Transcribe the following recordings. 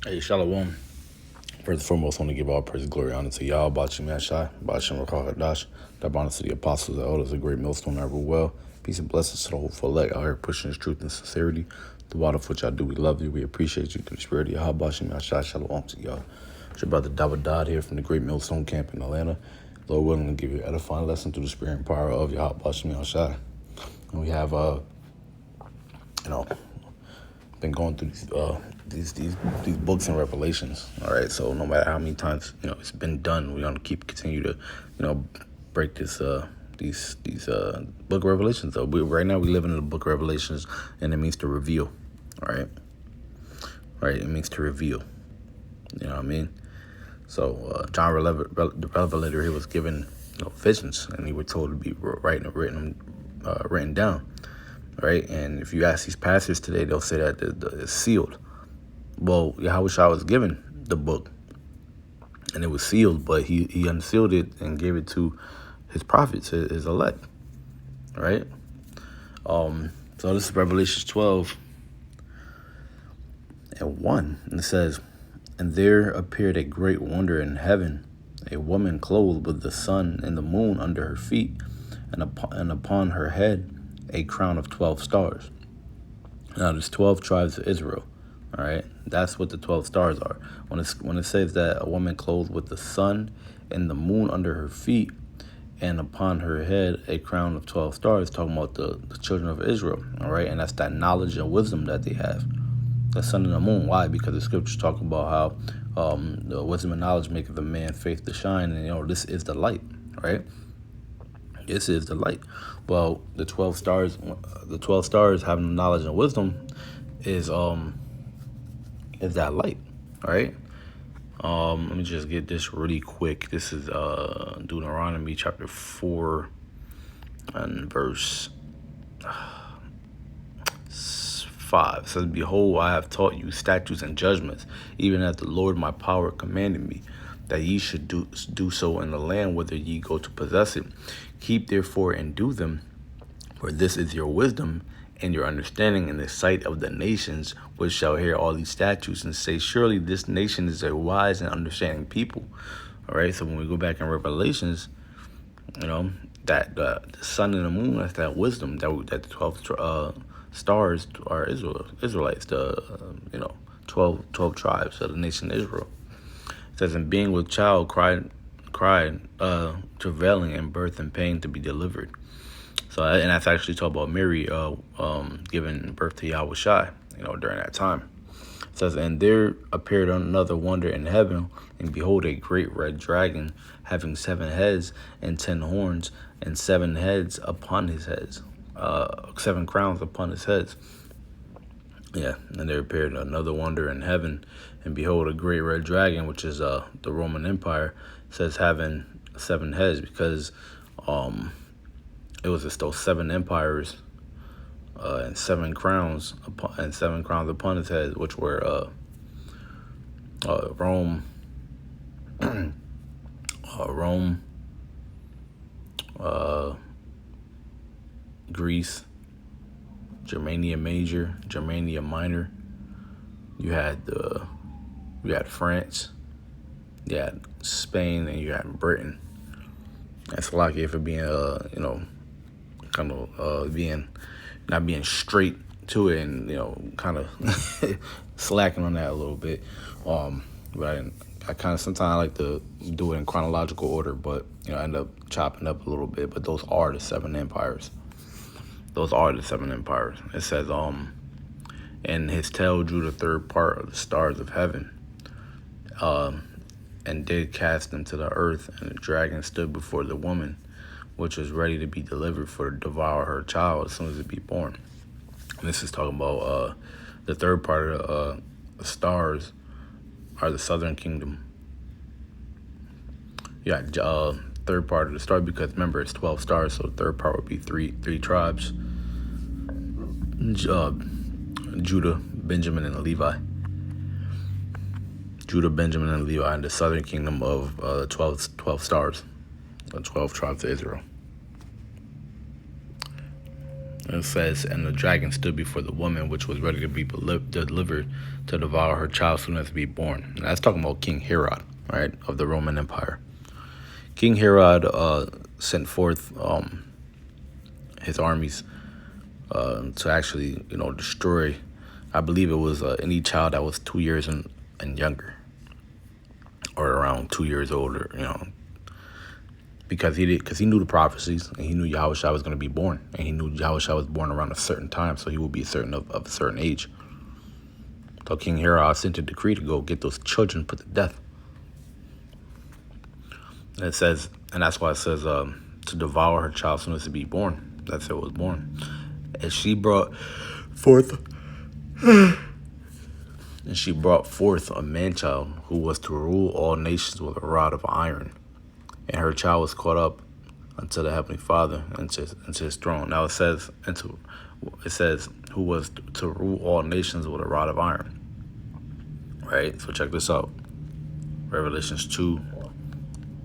Hey, Shalom. First and foremost, I want to give all praise and glory and honor to Yah, Bashim Yashai, Bashim Rakah Hadash, that honor to the apostles, the elders, a great millstone ever well. Peace and blessings to the whole elect out here pushing his truth and sincerity. The water of which I do, we love you, we appreciate you through the spirit of Yah, Bashim Yashai, Shalom to y'all. It's your brother David Dodd here from the great millstone camp in Atlanta. Lord willing to give you an edifying lesson through the spirit and power of Yah, Bashim Yashai. And we have, been going through these books and revelations. All right, so no matter how many times it's been done, we're gonna continue to break these book of Revelations. Though right now we live in the book of Revelations, and it means to reveal. All right, it means to reveal. You know what I mean? So John the Revelator, he was given visions, and he was told to be written down. Right, and if you ask these pastors today, they'll say that it's sealed. Well, Yahushua was given the book, and it was sealed, but he unsealed it and gave it to his prophets, his elect. Right. So this is Revelation 12:1, and it says, "And there appeared a great wonder in heaven, a woman clothed with the sun and the moon under her feet, and upon her head a crown of 12 stars." Now, there's 12 tribes of Israel. All right, that's what the 12 stars are. When it says that a woman clothed with the sun and the moon under her feet, and upon her head a crown of 12 stars, talking about the children of Israel. All right, and that's that knowledge and wisdom that they have. The sun and the moon. Why? Because the scriptures talk about how the wisdom and knowledge maketh the man faith to shine, and this is the light. Right. This is the light. Well, the 12 stars having knowledge and wisdom is that light. All right. Let me just get this really quick. This is Deuteronomy chapter 4 and verse 5. It says, "Behold, I have taught you statutes and judgments, even as the Lord my power commanded me, that ye should do so in the land whither ye go to possess it. Keep therefore and do them, for this is your wisdom and your understanding in the sight of the nations, which shall hear all these statutes and say, surely this nation is a wise and understanding people." All right, so when we go back in Revelations, that the sun and the moon, that's that wisdom, that the 12 stars are Israelites, the 12 tribes of the nation of Israel. It says, "And being with child cried, travailing in birth and pain to be delivered." So, and that's actually talking about Mary giving birth to Yahushua, during that time. It says, "And there appeared another wonder in heaven, and behold, a great red dragon, having 7 heads and 10 horns, and 7 heads upon his heads, 7 crowns upon his heads." Yeah, and there appeared another wonder in heaven, and behold, a great red dragon, which is the Roman Empire, says having 7 heads, because it was just those 7 empires and 7 crowns upon his head, which were Rome, Greece, Germania Major, Germania Minor. You had France, you had Spain, and you had Britain. That's lucky for being not being straight to it, and kind of slacking on that a little bit. But I kind of sometimes like to do it in chronological order, but I end up chopping up a little bit. But those are the 7 empires. It says, "And his tail drew the third part of the stars of heaven, and did cast them to the earth. And the dragon stood before the woman, which was ready to be delivered for to devour her child as soon as it be born." And this is talking about the third part of the stars are the southern kingdom. Yeah, third part of the star, because remember it's 12 stars, so the third part would be three tribes: Judah, Benjamin, and Levi. Judah, Benjamin, and Levi, and the southern kingdom of 12 stars, the 12 tribes of Israel. It says, and the dragon stood before the woman, which was ready to be delivered to devour her child soon as to be born. And that's talking about King Herod, right, of the Roman Empire. King Herod sent forth his armies to actually, destroy. I believe it was any child that was 2 years and younger, or around 2 years older. Because he knew the prophecies, and he knew Yahushua was going to be born, and he knew Yahushua was born around a certain time, so he would be certain of a certain age. So King Herod sent a decree to go get those children put to death. And it says, and that's why it says to devour her child as soon as to be born. That's how it was born. And she brought forth a man child who was to rule all nations with a rod of iron. And her child was caught up unto the Heavenly Father, into his throne. Now it says, who was to rule all nations with a rod of iron. Right? So check this out. Revelations 2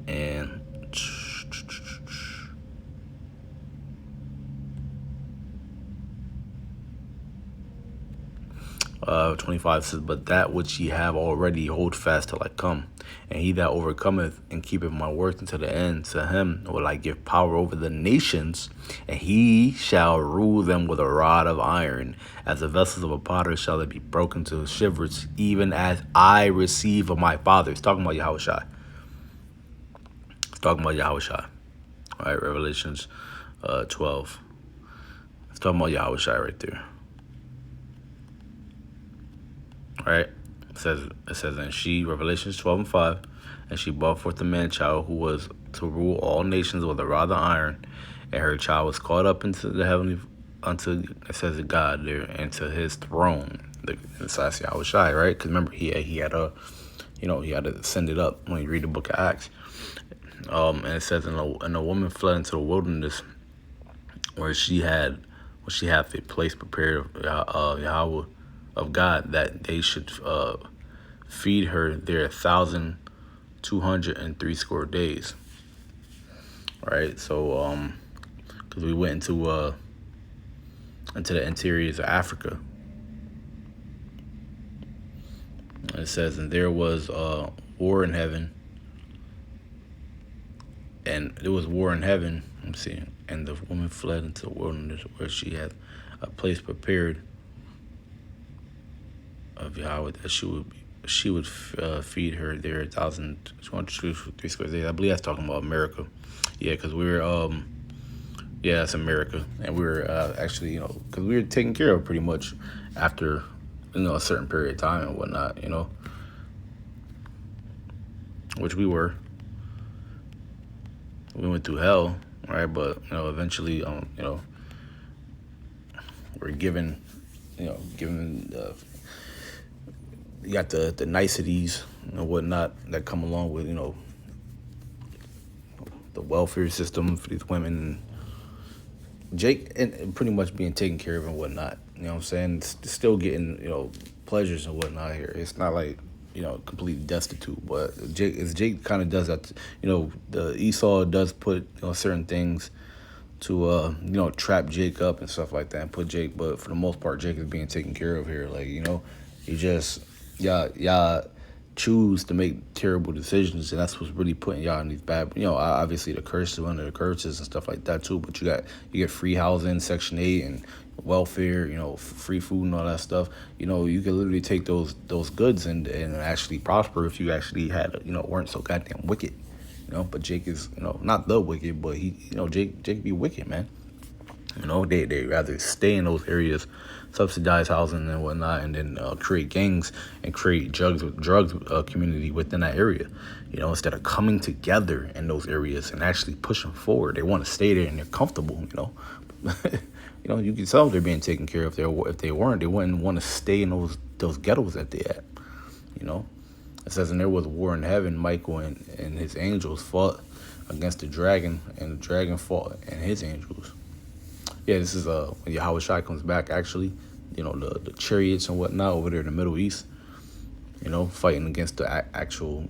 and 25 says, but that which ye have already hold fast till I come. And he that overcometh and keepeth my work unto the end, to him will I give power over the nations, and he shall rule them with a rod of iron. As the vessels of a potter shall they be broken to shivers, even as I receive of my Father. It's talking about Yahushua. All right, Revelations 12. It's talking about Yahushua right there. Right? It says, and she, Revelations 12 and 5, and she brought forth the man child who was to rule all nations with a rod of iron, and her child was caught up into the heavenly, it says God there, into his throne. That's Yahushua, right? Because remember, he had to send it up when you read the book of Acts. And it says, and the woman fled into the wilderness, where she had a place prepared of Yahweh, of God, that they should feed her there 1,260 days. Right, so because we went into the interiors of Africa. And it says, and there was war in heaven. And there was war in heaven. Let's see. And the woman fled into the wilderness, where she had a place prepared of Yahweh, that she would feed her there 1,263 square days. I believe that's talking about America. Yeah, because we were that's America, and we were actually, because we were taken care of pretty much after a certain period of time and whatnot, which we were. We went through hell, right? But eventually, we're given, you got the niceties and whatnot that come along with, the welfare system for these women. Jake, and pretty much being taken care of and whatnot. You know what I'm saying? Still getting, pleasures and whatnot here. It's not like, completely destitute. But Jake kind of does that. The Esau does put, certain things to, trap Jake up and stuff like that, and put Jake. But for the most part, Jake is being taken care of here. Like, he just, y'all choose to make terrible decisions, and that's what's really putting y'all in these bad. Obviously the curses, under the curses and stuff like that too. But you get free housing, Section 8, and welfare. Free food and all that stuff. You can literally take those goods and actually prosper if you actually had weren't so goddamn wicked. But Jake is not the wicked, but he Jake be wicked, man. They rather stay in those areas, subsidize housing and whatnot, and then create gangs and create drugs community within that area. Instead of coming together in those areas and actually pushing forward. They want to stay there and they're comfortable. You can tell they're being taken care of. If they weren't, they wouldn't want to stay in those ghettos that they at. It says, and there was war in heaven. Michael and his angels fought against the dragon, and the dragon fought and his angels. Yeah, this is when Yahushua comes back, actually. The chariots and whatnot over there in the Middle East. fighting against the actual,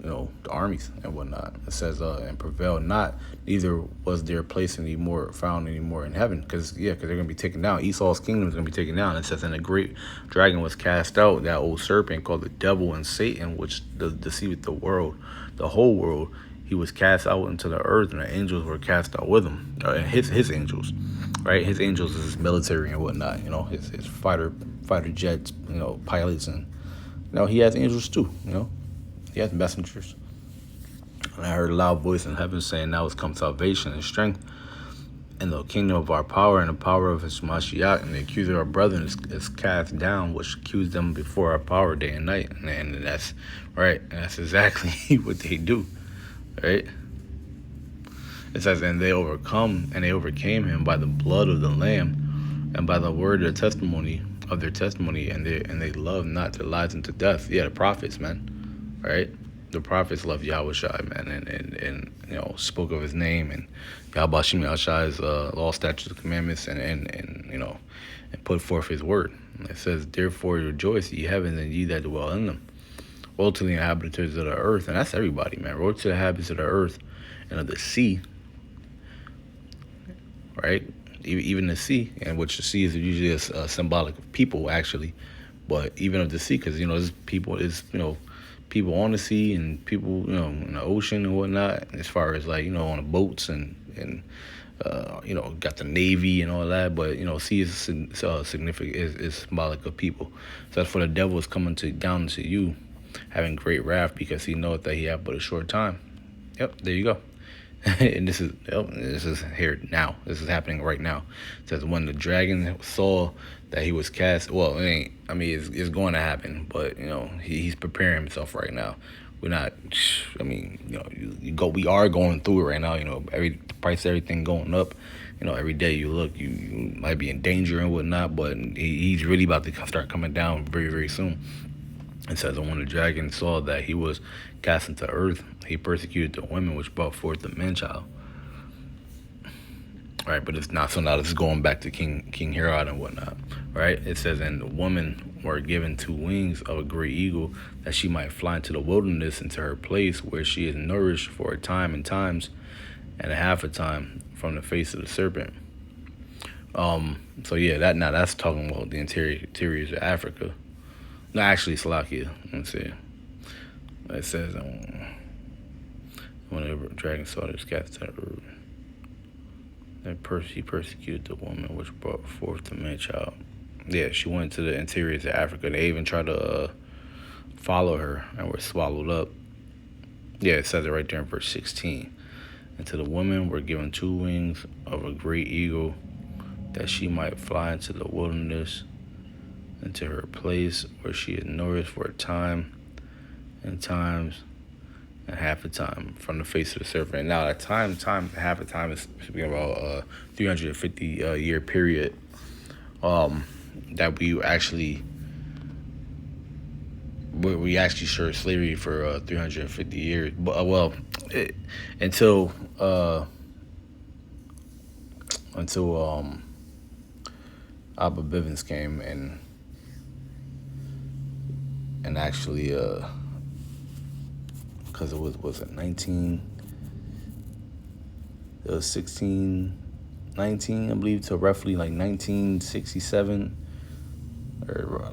the armies and whatnot. It says, and prevailed not, neither was their place found anymore in heaven. Because they're going to be taken down. Esau's kingdom is going to be taken down. It says, and a great dragon was cast out, that old serpent called the devil and Satan, which deceiveth the world, the whole world. He was cast out into the earth, and the angels were cast out with him. And his angels, right? His angels is his military and whatnot. His fighter jets, pilots, and he has angels too. He has messengers. And I heard a loud voice in heaven saying, "Now has come salvation and strength, and the kingdom of our power and the power of his Mashiach, and the accuser of our brethren is cast down, which accused them before our power day and night." And that's right. And that's exactly what they do. Right? It says, and they overcame him by the blood of the Lamb and by the word of their testimony, and they love not their lives unto death. Yeah, the prophets, man. Right? The prophets loved Yahweh Shai, man, and spoke of his name and Yahweh Shai's law, statutes, and commandments, and put forth his word. It says, therefore rejoice, ye heavens, and ye that dwell in them. Woe to the inhabitants of the earth, and that's everybody, man. Woe to the inhabitants of the earth and of the sea, right? Even the sea, and which the sea is usually a symbolic of people, actually, but even of the sea, because there's people on the sea and people in the ocean and whatnot. As far as on the boats and got the Navy and all that, but sea is significant, is symbolic of people. So that's for the devil is coming down to you, having great wrath, because he knoweth that he hath but a short time. Yep, there you go. And this is here now. This is happening right now. It says, when the dragon saw that he was cast, well, it's going to happen, but he's preparing himself right now. We're not. We are going through it right now. Every price, everything going up. Every day you look, you might be in danger and whatnot, but he's really about to start coming down very, very soon. It says, and when the dragon saw that he was cast into earth, he persecuted the women which brought forth the man-child. All right, but it's not. So now this is going back to King Herod and whatnot. Right? It says, and the woman were given 2 wings of a great eagle, that she might fly into the wilderness, into her place, where she is nourished for a time and times and a half a time from the face of the serpent. So yeah, that's talking about the interiors of Africa. No, actually, Slovakia. Let's see. It says, whenever the dragon saw this cast to earth, he persecuted the woman which brought forth the man-child. Yeah, she went to the interiors of Africa. They even tried to follow her and were swallowed up. Yeah, it says it right there in verse 16. And to the woman were given 2 wings of a great eagle, that she might fly into the wilderness, into her place, where she is nourished for a time and times and half a time from the face of the serpent. And now that time and half a time is speaking about a 350 year period that we actually shared slavery for 350 years. But until Abba Bivens came and actually because it was 1619, I believe, to roughly like 1967, or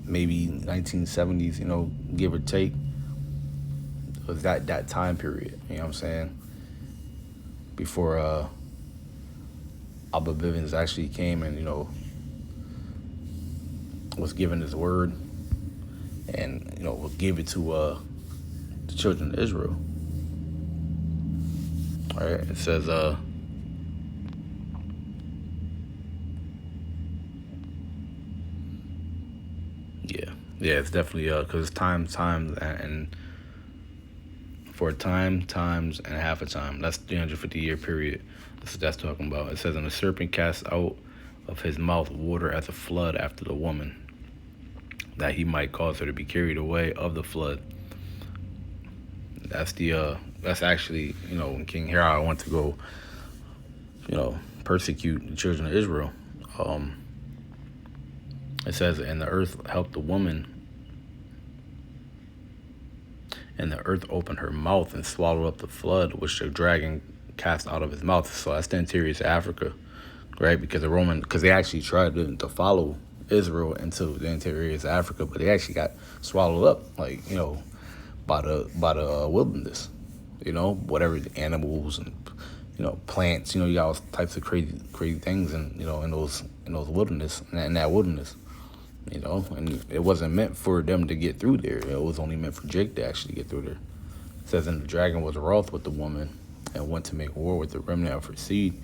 maybe 1970s, give or take. It was that time period, you know what I'm saying, before Abba Bivens actually came and was given his word, and gave it to the children of Israel. All right, it says yeah, it's definitely because it's times and for a time, times and half a time. That's 350 year period. That's what that's talking about. It says, and the serpent cast out of his mouth water as a flood after the woman, that he might cause her to be carried away of the flood. That's actually, when King Herod went to go, persecute the children of Israel. It says, and the earth helped the woman And the earth opened her mouth and swallowed up the flood which the dragon cast out of his mouth. So that's the interior of Africa, right? Because because they actually tried to follow Israel into the interior of Africa, but they actually got swallowed up, like, by the wilderness, whatever, the animals and plants, you got all types of crazy things, and in those wilderness, in that wilderness, and it wasn't meant for them to get through there. It was only meant for Jake to actually get through there. It says, and the dragon was wroth with the woman and went to make war with the remnant of her seed,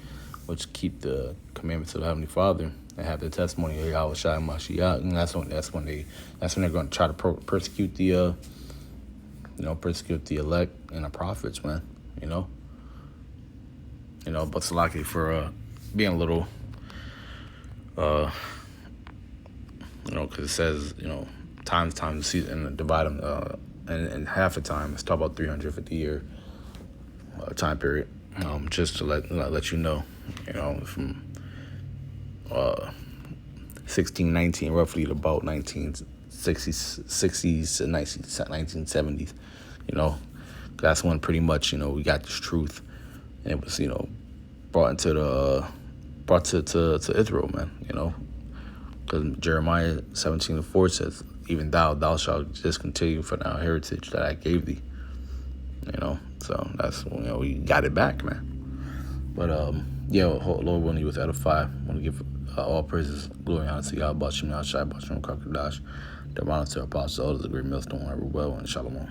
which keep the commandments of the Heavenly Father and have the testimony of Yahweh Shai Mashiach. And that's when they're going to try to persecute the elect and the prophets, man. But Salaki for being a little, because it says, times the season, and divide them, and half the time. It's talking about 350-year time period. Just to let you know, from 1619 roughly to about 1960s to 1970s. That's when pretty much we got this truth, and it was brought to Israel, man. Because Jeremiah 17:4 says, even thou shalt discontinue for thy heritage that I gave thee. So that's we got it back, man. But Lord willing, you was edified. I want to give all praises, glory, and honor to Yahweh Shem Yahshai Bashim Kakadash, the monitor apostle, the great millstone, ever well, and Shalom.